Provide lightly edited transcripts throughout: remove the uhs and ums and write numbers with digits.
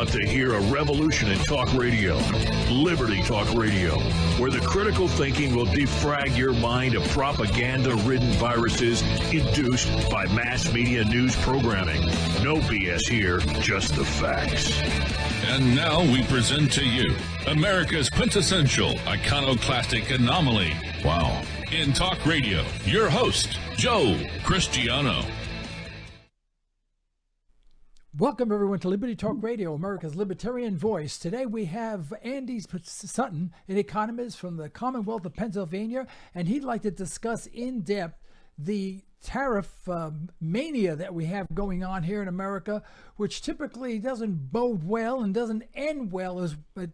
about to hear a revolution in talk radio, Liberty Talk Radio, where the critical thinking will defrag your mind of propaganda-ridden viruses induced by mass media news programming. No BS here, just the facts. And now we present to you America's quintessential iconoclastic anomaly. Wow. In talk radio, your host, Joe Cristiano. Welcome, everyone, to Liberty Talk Radio, America's libertarian voice. Today we have Andy Sutton, an economist from the Commonwealth of Pennsylvania, and he'd like to discuss in depth the tariff mania that we have going on here in America, which typically doesn't bode well and doesn't end well but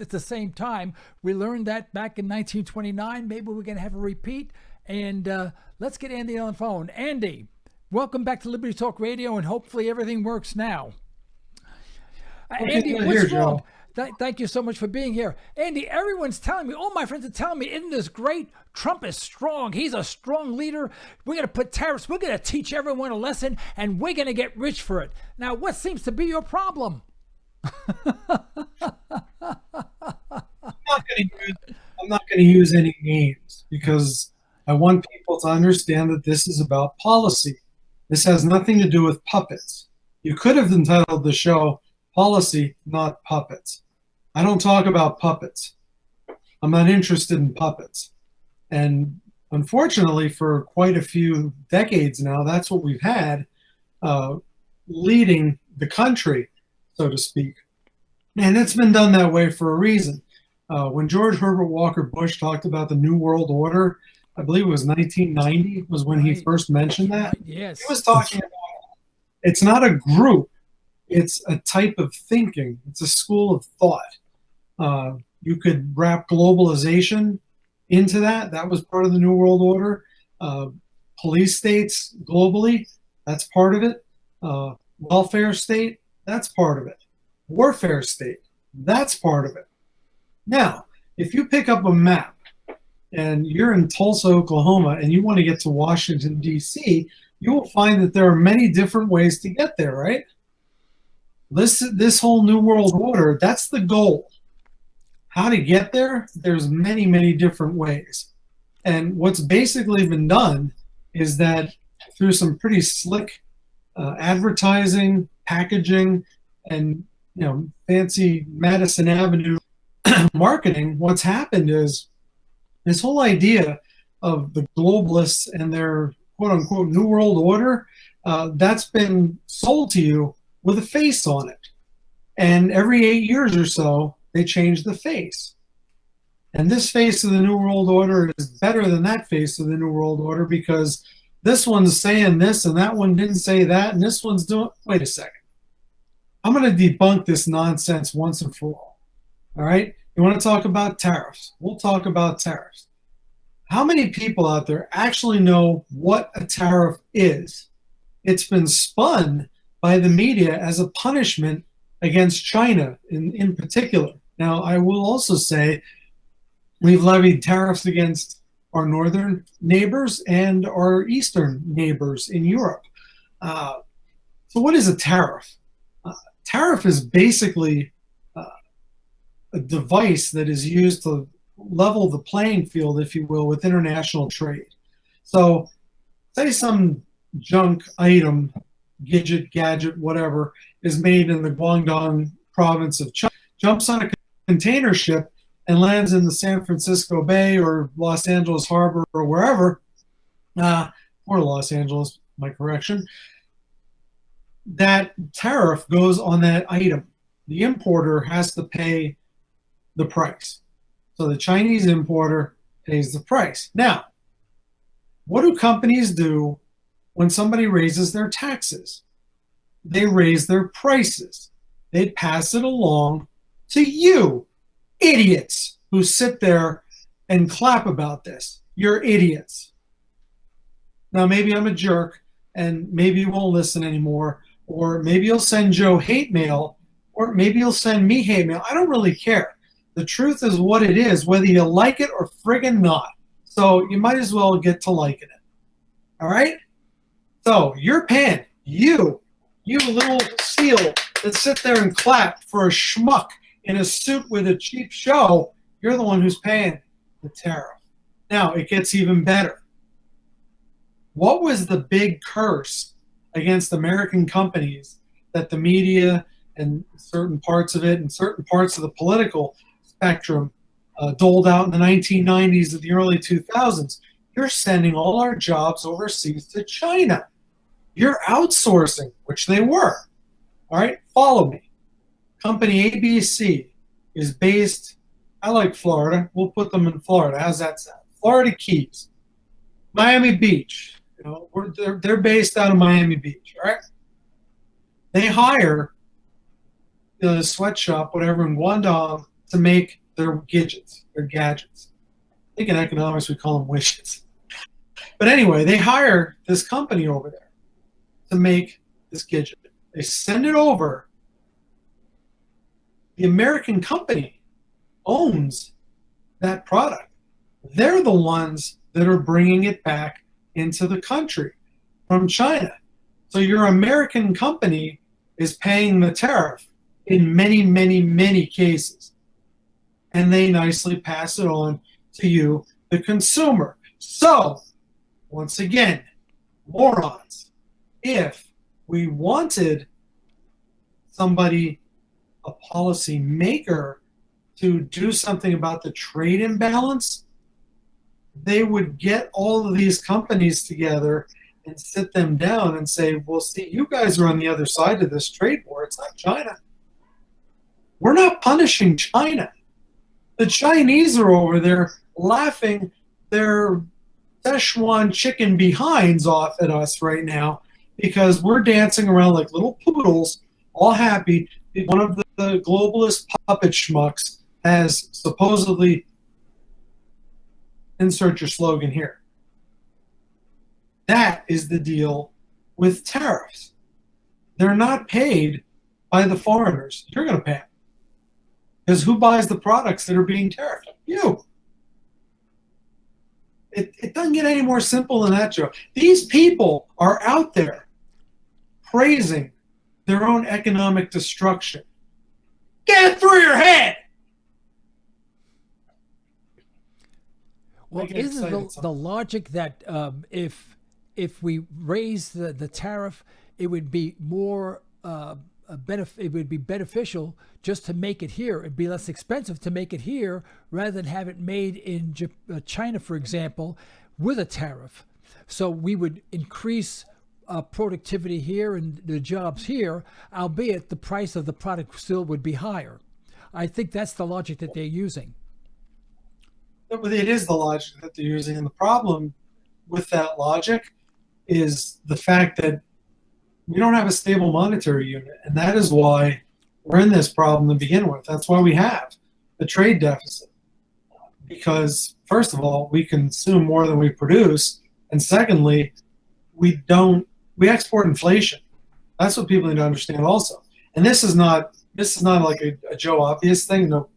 at the same time. We learned that back in 1929. Maybe we're going to have a repeat. And let's get Andy on the phone. Andy, welcome back to Liberty Talk Radio, and hopefully everything works now. Andy, what's wrong? Thank you so much for being here. Andy, everyone's telling me, all my friends are telling me, isn't this great? Trump is strong. He's a strong leader. We're going to put tariffs. We're going to teach everyone a lesson, and we're going to get rich for it. Now, what seems to be your problem? I'm not going to use any names because I want people to understand that this is about policy. This has nothing to do with puppets. You could have entitled the show Policy, Not Puppets. I don't talk about puppets. I'm not interested in puppets. And unfortunately, for quite a few decades now, that's what we've had leading the country, so to speak. And it's been done that way for a reason. When George Herbert Walker Bush talked about the New World Order, I believe it was 1990 was when he first mentioned that. Yes. He was talking about it's not a group. It's a type of thinking. It's a school of thought. You could wrap globalization into that. That was part of the New World Order. Police states globally, that's part of it. Welfare state, that's part of it. Warfare state, that's part of it. Now, if you pick up a map and you're in Tulsa, Oklahoma, and you want to get to Washington, D.C., you will find that there are many different ways to get there, right? This whole New World Order, that's the goal. How to get there? There's many, many different ways. And what's basically been done is that through some pretty slick advertising, packaging, and fancy Madison Avenue marketing, what's happened is this whole idea of the globalists and their quote-unquote New World Order, that's been sold to you with a face on it. And every 8 years or so, they change the face. And this face of the New World Order is better than that face of the New World Order because this one's saying this and that one didn't say that and this one's doing... Wait a second. I'm going to debunk this nonsense once and for all. All right? You want to talk about tariffs? We'll talk about tariffs. How many people out there actually know what a tariff is? It's been spun by the media as a punishment against China in particular. Now, I will also say we've levied tariffs against our northern neighbors and our eastern neighbors in Europe. So what is a tariff? Tariff is basically a device that is used to level the playing field, if you will, with international trade. So say some junk item, gadget, whatever, is made in the Guangdong province of China, jumps on a container ship and lands in the San Francisco Bay or Los Angeles Harbor or wherever, or Los Angeles, my correction, that tariff goes on that item. The importer has to pay the price. So the Chinese importer pays the price. Now, what do companies do when somebody raises their taxes? They raise their prices. They pass it along to you, idiots who sit there and clap about this. You're idiots. Now, maybe I'm a jerk, and maybe you won't listen anymore, or maybe you'll send Joe hate mail, or maybe you'll send me hate mail. I don't really care. The truth is what it is, whether you like it or friggin' not. So you might as well get to liking it. All right? So you're paying. You little seal that sit there and clap for a schmuck in a suit with a cheap show, you're the one who's paying the tariff. Now, it gets even better. What was the big curse against American companies that the media and certain parts of it and certain parts of the political spectrum doled out in the 1990s and the early 2000s? You're sending all our jobs overseas to China. You're outsourcing, which they were. All right, follow me. Company ABC is based, I like Florida. We'll put them in Florida. How's that sound? Florida Keys. Miami Beach. You know, they're based out of Miami Beach, all right? They hire the sweatshop, whatever, in Guangdong to make their gadgets, I think in economics we call them widgets. But anyway, they hire this company over there to make this gadget. They send it over. The American company owns that product. They're the ones that are bringing it back into the country from China. So your American company is paying the tariff in many, many, many cases. And they nicely pass it on to you, the consumer. So, once again, morons, if we wanted somebody, a policy maker, to do something about the trade imbalance, they would get all of these companies together and sit them down and say, well, see, you guys are on the other side of this trade war. It's not China. We're not punishing China. The Chinese are over there laughing their Szechuan chicken behinds off at us right now because we're dancing around like little poodles, all happy. One of the globalist puppet schmucks has supposedly, insert your slogan here. That is the deal with tariffs. They're not paid by the foreigners. You're going to pay them. Because who buys the products that are being tariffed? You. It doesn't get any more simple than that, Joe. These people are out there praising their own economic destruction. Get it through your head! Well, isn't the logic that if we raise the tariff, it would be more it would be beneficial just to make it here. It'd be less expensive to make it here rather than have it made in China, for example, with a tariff. So we would increase productivity here and the jobs here, albeit the price of the product still would be higher. I think that's the logic that they're using. It is the logic that they're using. And the problem with that logic is the fact that we don't have a stable monetary unit. And that is why we're in this problem to begin with. That's why we have a trade deficit. Because, first of all, we consume more than we produce. And secondly, we export inflation. That's what people need to understand also. And this is not like a Joe obvious thing, no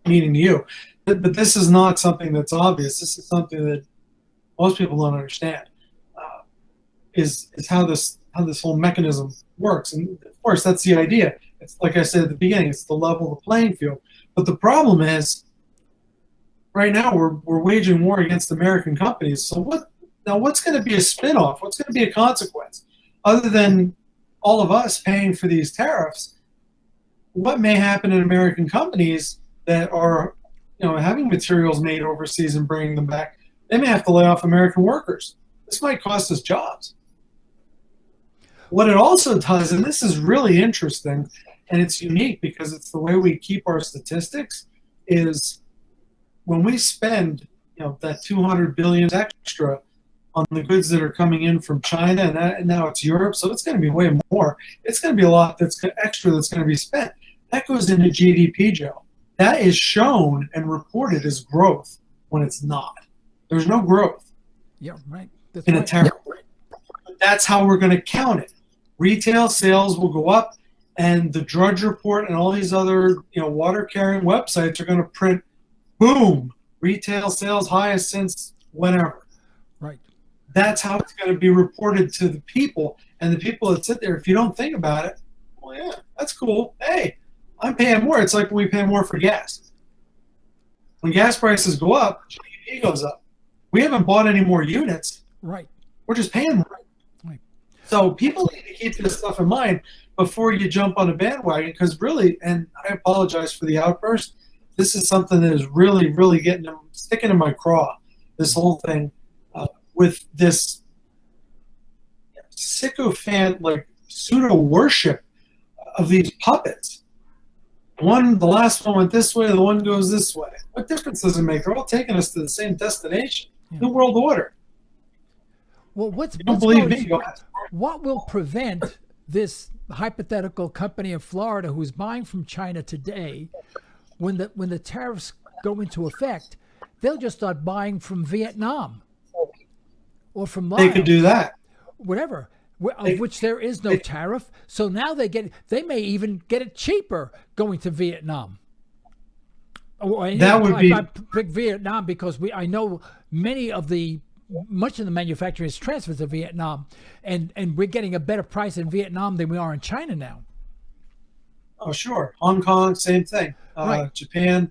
meaning to you. But this is not something that's obvious. This is something that most people don't understand. Is how this whole mechanism works. And of course, that's the idea. It's like I said at the beginning, it's to level the playing field. But the problem is, right now we're waging war against American companies. So what's going to be a spinoff? What's going to be a consequence? Other than all of us paying for these tariffs, what may happen in American companies that are having materials made overseas and bringing them back? They may have to lay off American workers. This might cost us jobs. What it also does, and this is really interesting, and it's unique because it's the way we keep our statistics, is when we spend that $200 billion extra on the goods that are coming in from China, and now it's Europe, so it's going to be way more. It's going to be a lot that's extra that's going to be spent. That goes into GDP, Joe. That is shown and reported as growth when it's not. There's no growth. Yeah, right. That's in right. a tariff rate. That's how we're going to count it. Retail sales will go up, and the Drudge Report and all these other water-carrying websites are going to print, boom, retail sales highest since whenever. Right. That's how it's going to be reported to the people, and the people that sit there, if you don't think about it, well, yeah, That's cool. Hey, I'm paying more. It's like we pay more for gas. When gas prices go up, GDP goes up. We haven't bought any more units. Right. We're just paying more. Right. So people need to keep this stuff in mind before you jump on a bandwagon, because really, and I apologize for the outburst, this is something that is really, really sticking in my craw, this whole thing with this sycophant, like pseudo worship of these puppets. The last one went this way, the one goes this way. What difference does it make? They're all taking us to the same destination, New World Order. Well, what will prevent this hypothetical company in Florida who's buying from China today, when the tariffs go into effect, they'll just start buying from Vietnam or from Laos. They could do that. Whatever, of which there is no tariff. So now they may even get it cheaper going to Vietnam. That would be. I pick Vietnam because I know much of the manufacturing is transferred to Vietnam, and we're getting a better price in Vietnam than we are in China now. Oh, sure. Hong Kong, same thing. Right. Japan,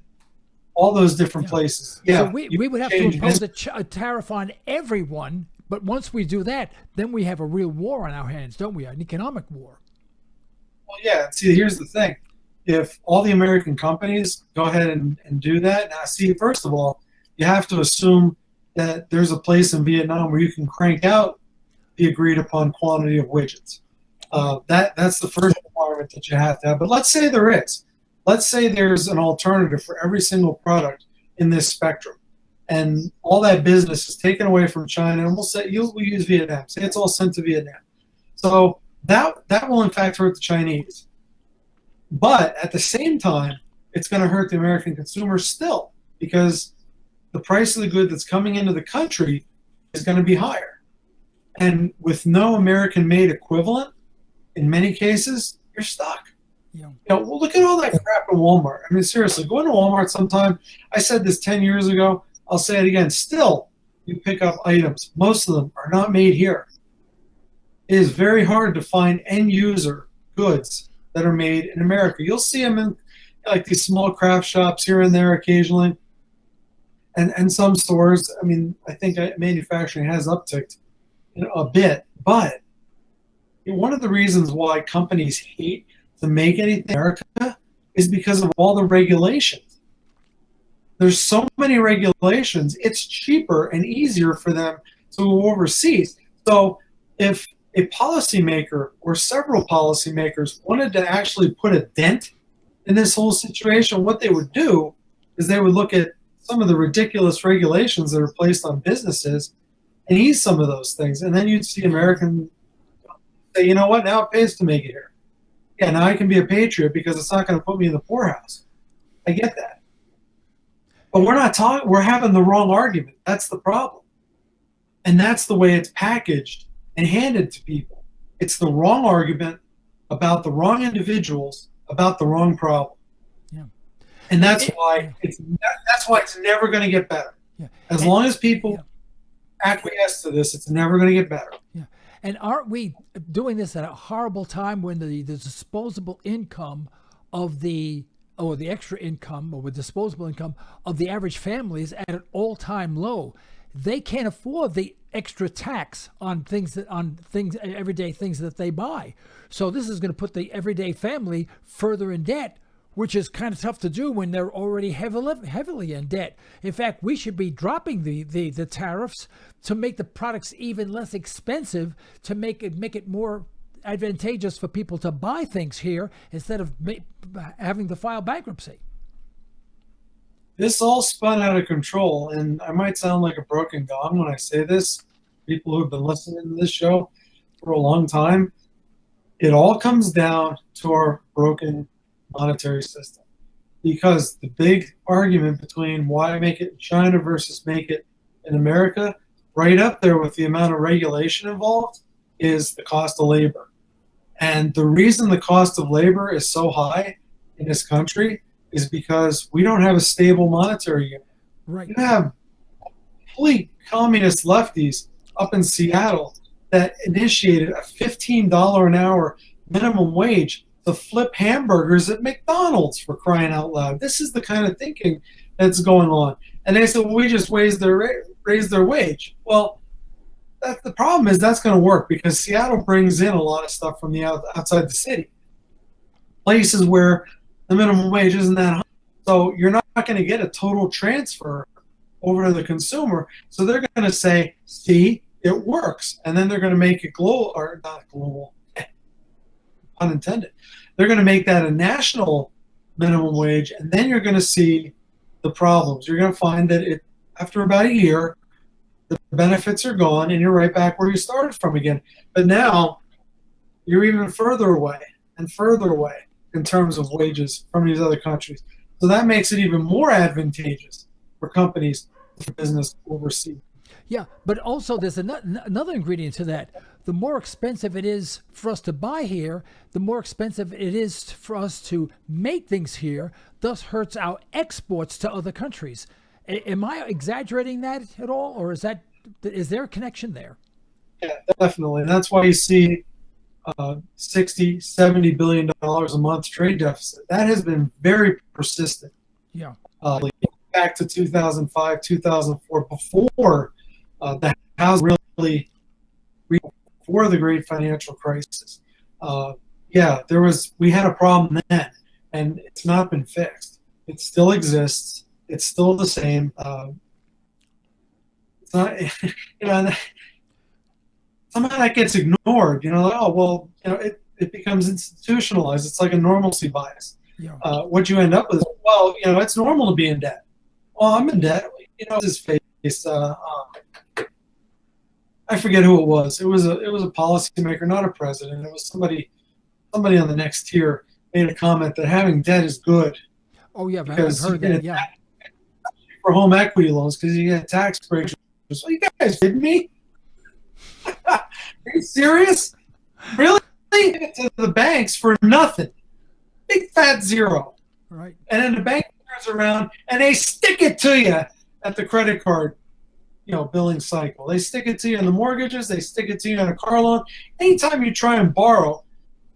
all those different places. Yeah. So we would have to impose a tariff on everyone, but once we do that, then we have a real war on our hands, don't we? An economic war. Well, yeah. See, here's the thing. If all the American companies go ahead and do that, now see, first of all, you have to assume that there's a place in Vietnam where you can crank out the agreed upon quantity of widgets. That's the first requirement that you have to have. But let's say there is. Let's say there's an alternative for every single product in this spectrum, and all that business is taken away from China, and we'll use Vietnam. Say it's all sent to Vietnam. So that will in fact hurt the Chinese. But at the same time, it's going to hurt the American consumer still, because the price of the good that's coming into the country is going to be higher. And with no American-made equivalent, in many cases, you're stuck. Yeah. Well, look at all that crap in Walmart. I mean, seriously, go into Walmart sometime. I said this 10 years ago. I'll say it again. Still, you pick up items. Most of them are not made here. It is very hard to find end-user goods that are made in America. You'll see them in like these small craft shops here and there occasionally. And some stores, I mean, I think manufacturing has upticked a bit. But one of the reasons why companies hate to make anything in America is because of all the regulations. There's so many regulations, it's cheaper and easier for them to go overseas. So if a policymaker or several policymakers wanted to actually put a dent in this whole situation, what they would do is they would look at some of the ridiculous regulations that are placed on businesses and ease some of those things. And then you'd see American say, you know what, now it pays to make it here. Yeah, now I can be a patriot because it's not going to put me in the poorhouse. I get that. But we're having the wrong argument. That's the problem. And that's the way it's packaged and handed to people. It's the wrong argument about the wrong individuals, about the wrong problem. Yeah. And that's why it's never going to get better. Yeah. As long as people acquiesce to this, it's never going to get better. Yeah. And aren't we doing this at a horrible time when the disposable income of the extra income or disposable income of the average family is at an all-time low? They can't afford the extra tax on everyday things that they buy. So this is going to put the everyday family further in debt, which is kind of tough to do when they're already heavily in debt. In fact, we should be dropping the tariffs to make the products even less expensive, to make it more advantageous for people to buy things here instead of having to file bankruptcy. This all spun out of control, and I might sound like a broken gong when I say this. People who've been listening to this show for a long time, it all comes down to our broken monetary system. Because the big argument between why make it in China versus make it in America, right up there with the amount of regulation involved, is the cost of labor. And the reason the cost of labor is so high in this country is because we don't have a stable monetary unit. Right. You have complete communist lefties up in Seattle that initiated a $15 an hour minimum wage to flip hamburgers at McDonald's, for crying out loud. This is the kind of thinking that's going on. And they said, well, we just raise their wage. Well, that's the problem is that's going to work because Seattle brings in a lot of stuff from the outside the city. Places where the minimum wage isn't that high. So you're not going to get a total transfer over to the consumer. So they're going to say, see, it works. And then they're going to make it global, or not global, unintended. They're going to make that a national minimum wage. And then you're going to see the problems. You're going to find that after about a year, the benefits are gone and you're right back where you started from again. But now you're even further away and further away in terms of wages from these other countries. So that makes it even more advantageous for companies for business overseas. Yeah, but also there's another ingredient to that. The more expensive it is for us to buy here, the more expensive it is for us to make things here, thus hurts our exports to other countries. Am I exaggerating that at all, or is there a connection there? Yeah, definitely. That's why you see $60, $70 billion a month trade deficit. That has been very persistent. Yeah. Back to 2005, 2004, before the house really before the great financial crisis. We had a problem then, and it's not been fixed. It still exists. It's still the same. It's not, somehow that gets ignored. It becomes institutionalized. It's like a normalcy bias. Yeah. What you end up with is, well, it's normal to be in debt. Well, I'm in debt. His face. I forget who it was. It was a policymaker, not a president. It was somebody on the next tier made a comment that having debt is good. Oh yeah, I've heard that. Yeah. For home equity loans because you get tax breaks. So you guys kidding me? Are you serious? Really? To the banks for nothing. Big fat zero. Right. And then the bank turns around and they stick it to you at the credit card, billing cycle. They stick it to you in the mortgages. They stick it to you in a car loan. Anytime you try and borrow,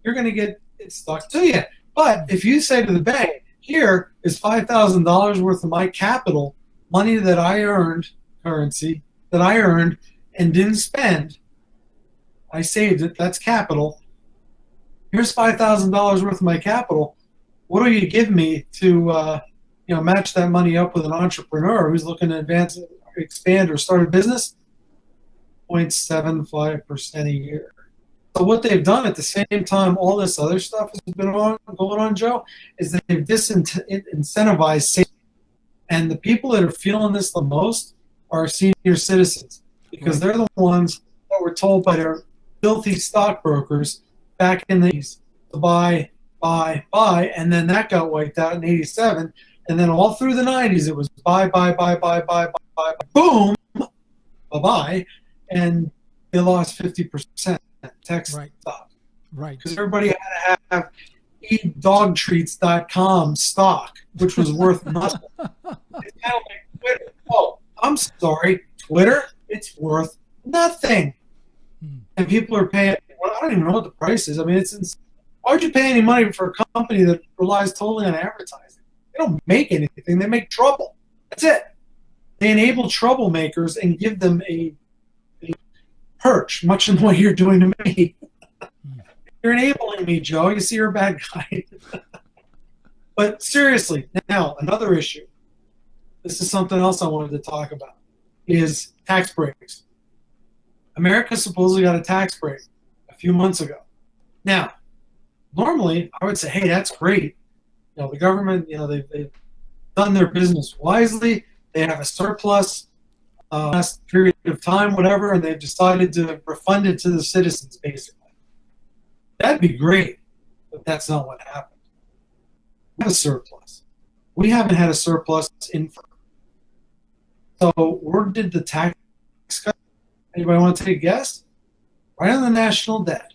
you're going to get it stuck to you. But if you say to the bank, here is $5,000 worth of my capital, money that I earned, currency that I earned and didn't spend, I saved it, that's capital. Here's $5,000 worth of my capital. What do you give me to match that money up with an entrepreneur who's looking to expand or start a business? 0.75% a year. So what they've done at the same time, all this other stuff has been going on, Joe, is that they've disincentivized savings. And the people that are feeling this the most are senior citizens because they're the ones that were told by their filthy stockbrokers back in the 80s to buy, and then that got wiped out in 87. And then all through the 90s, it was buy, boom, bye-bye, and they lost 50% tech stock. Right. Because everybody had to have eatdogtreats.com stock, which was worth nothing. It's kind of like Twitter. Oh, I'm sorry, Twitter, it's worth nothing. And people are paying, I don't even know what the price is. I mean, why would you pay any money for a company that relies totally on advertising? They don't make anything. They make trouble. That's it. They enable troublemakers and give them a perch, much in the way you're doing to me. You're enabling me, Joe. You see, you're a bad guy. But seriously, now, another issue. This is something else I wanted to talk about, is tax breaks. America supposedly got a tax break a few months ago. Now, normally, I would say, hey, that's great. The government, they've done their business wisely. They have a surplus last period of time, whatever, and they've decided to refund it to the citizens, basically. That'd be great, but that's not what happened. We have a surplus. We haven't had a surplus in forever. So where did the tax cut? Anybody want to take a guess? Right on the national debt,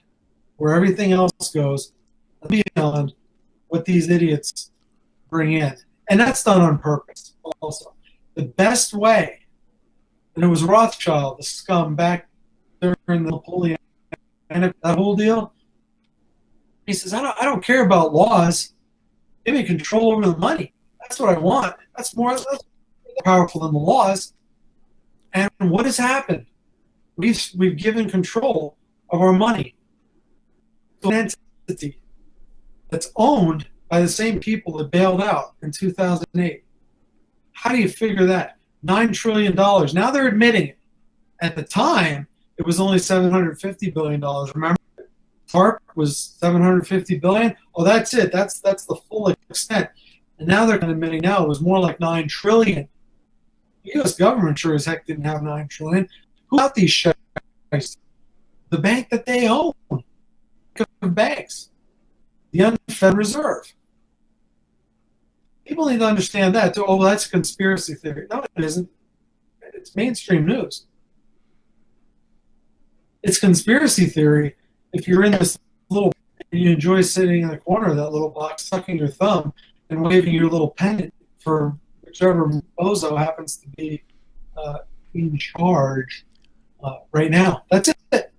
where everything else goes beyond what these idiots bring in. And that's done on purpose also. The best way, and it was Rothschild, the scum back during the Napoleon, and that whole deal, He says, I don't care about laws. Give me control over the money. That's what I want. That's more powerful than the laws. And what has happened? We've given control of our money to an entity that's owned by the same people that bailed out in 2008. How do you figure that? $9 trillion. Now they're admitting it. At the time, it was only $750 billion. Remember, TARP was $750 billion. Oh, that's it. That's the full extent. And now they're admitting now it was more like $9 trillion. The U.S. government sure as heck didn't have $9 trillion. Who got these shares? The bank that they own. Banks. The Federal Reserve. People need to understand that. Oh, well, that's a conspiracy theory. No, it isn't. It's mainstream news. It's conspiracy theory if you're in this little, and you enjoy sitting in the corner of that little box, sucking your thumb and waving your little pennant for whichever bozo happens to be in charge right now. That's it.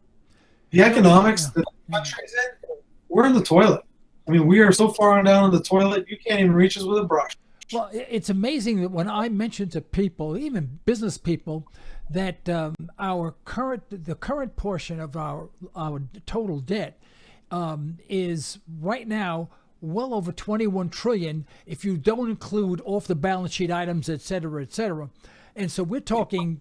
The economics that the country's in, we're in the toilet. I mean, we are so far down in the toilet, you can't even reach us with a brush. Well, it's amazing that when I mention to people, even business people, that the current portion of our total debt is right now well over 21 trillion if you don't include off the balance sheet items, et cetera, et cetera. And so we're talking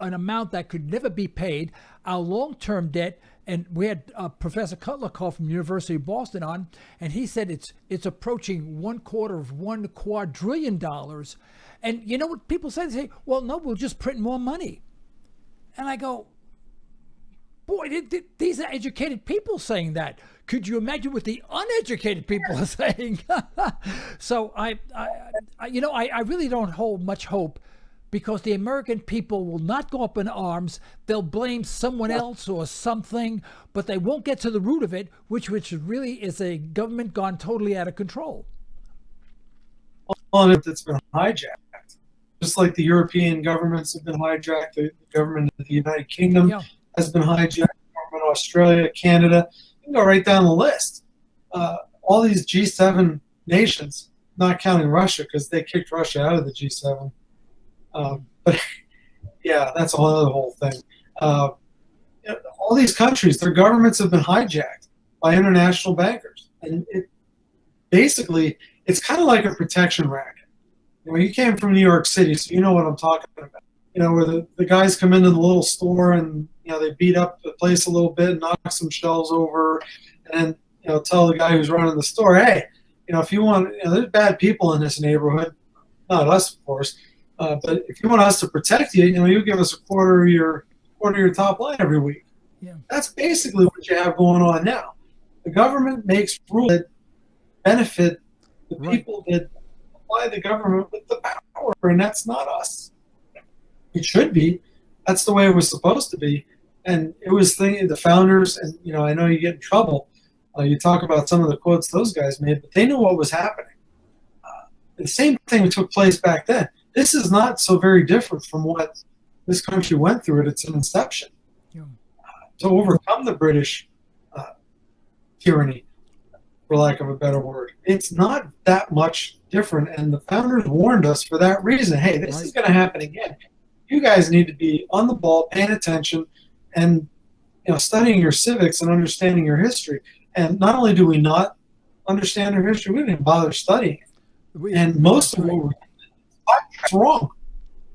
an amount that could never be paid. Our long-term debt, and we had Professor Cutler call from the University of Boston on, and he said it's approaching $250 quadrillion. And you know what people say? They say, well, no, we'll just print more money. And I go, boy, these are educated people saying that. Could you imagine what the uneducated people are saying? So I really don't hold much hope, because the American people will not go up in arms. They'll blame someone else or something, but they won't get to the root of it, which really is a government gone totally out of control. It's been hijacked, just like the European governments have been hijacked. The government of the United Kingdom has been hijacked. The government of Australia, Canada. You can go right down the list. All these G7 nations, not counting Russia, because they kicked Russia out of the G7. But yeah, that's a whole thing. All these countries, their governments have been hijacked by international bankers, and it's kind of like a protection racket. You came from New York City, so you know what I'm talking about. Where the guys come into the little store and they beat up the place a little bit, knock some shelves over, and tell the guy who's running the store, hey, if you want, there's bad people in this neighborhood, not us, of course. But if you want us to protect you, you give us a quarter of your top line every week. Yeah. That's basically what you have going on now. The government makes rules that benefit the people that apply the government with the power, and that's not us. It should be. That's the way it was supposed to be. And it was the founders, and I know you get in trouble. You talk about some of the quotes those guys made, but they knew what was happening. The same thing took place back then. This is not so very different from what this country went through at its inception. To overcome the British tyranny, for lack of a better word. It's not that much different, and the founders warned us for that reason. Hey, this is going to happen again. You guys need to be on the ball, paying attention, and studying your civics and understanding your history. And not only do we not understand our history, we didn't even bother studying it. And most of what we're it's wrong,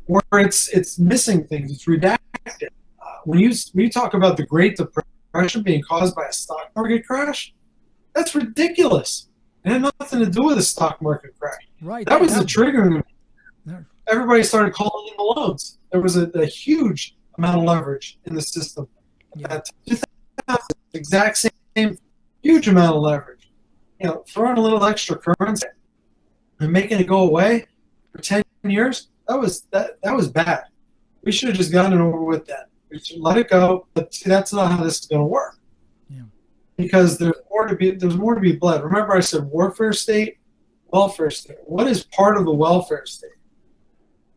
or it's missing things, it's redacted. When you talk about the Great Depression being caused by a stock market crash, that's ridiculous. It had nothing to do with a stock market crash. Right. That was the trigger. Everybody started calling in the loans. There was a huge amount of leverage in the system. At 2000, exact same huge amount of leverage. Throwing a little extra currency and making it go away for 10 years, that was bad. We should have just gotten it over with then. We should let it go. But see, that's not how this is going to work. Yeah. Because there's more to be bled. Remember, I said warfare state, welfare state. What is part of the welfare state?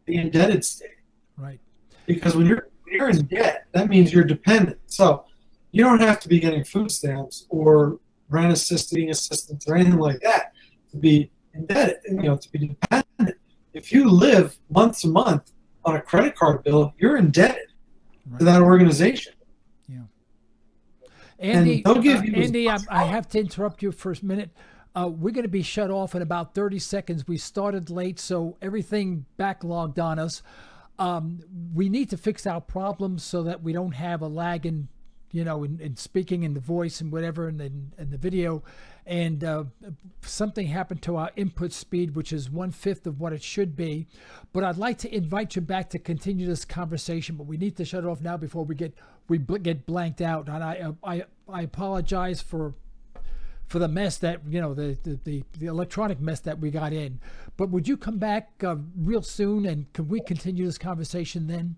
The indebted state. Right. Because when you're in debt, that means you're dependent. So you don't have to be getting food stamps or rent assisted, eating assistance, or anything like that, to be indebted, to be dependent. If you live month to month on a credit card bill, you're indebted to that organization. Yeah. Andy, and they'll give you Andy, I have to interrupt you for a minute. We're going to be shut off in about 30 seconds. We started late, so everything backlogged on us. We need to fix our problems so that we don't have a lag in speaking in the voice and whatever, and the video. And something happened to our input speed, which is 1/5 of what it should be. But I'd like to invite you back to continue this conversation, but we need to shut it off now before we get blanked out. And I apologize for the mess that, the electronic mess that we got in. But would you come back real soon, and can we continue this conversation then?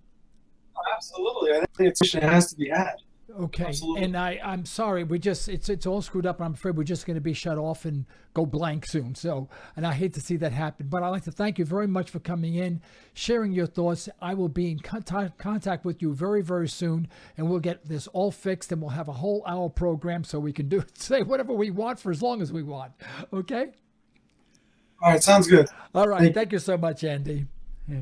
Absolutely. I think it has to be had. Okay. Absolutely. And I'm sorry, it's all screwed up, and I'm afraid we're just going to be shut off and go blank soon. So, and I hate to see that happen, but I'd like to thank you very much for coming in, sharing your thoughts. I will be in contact with you very, very soon, and we'll get this all fixed, and we'll have a whole hour program so we can say whatever we want for as long as we want. Okay? All right. Sounds good. All right. Thank you so much, Andy. Yeah.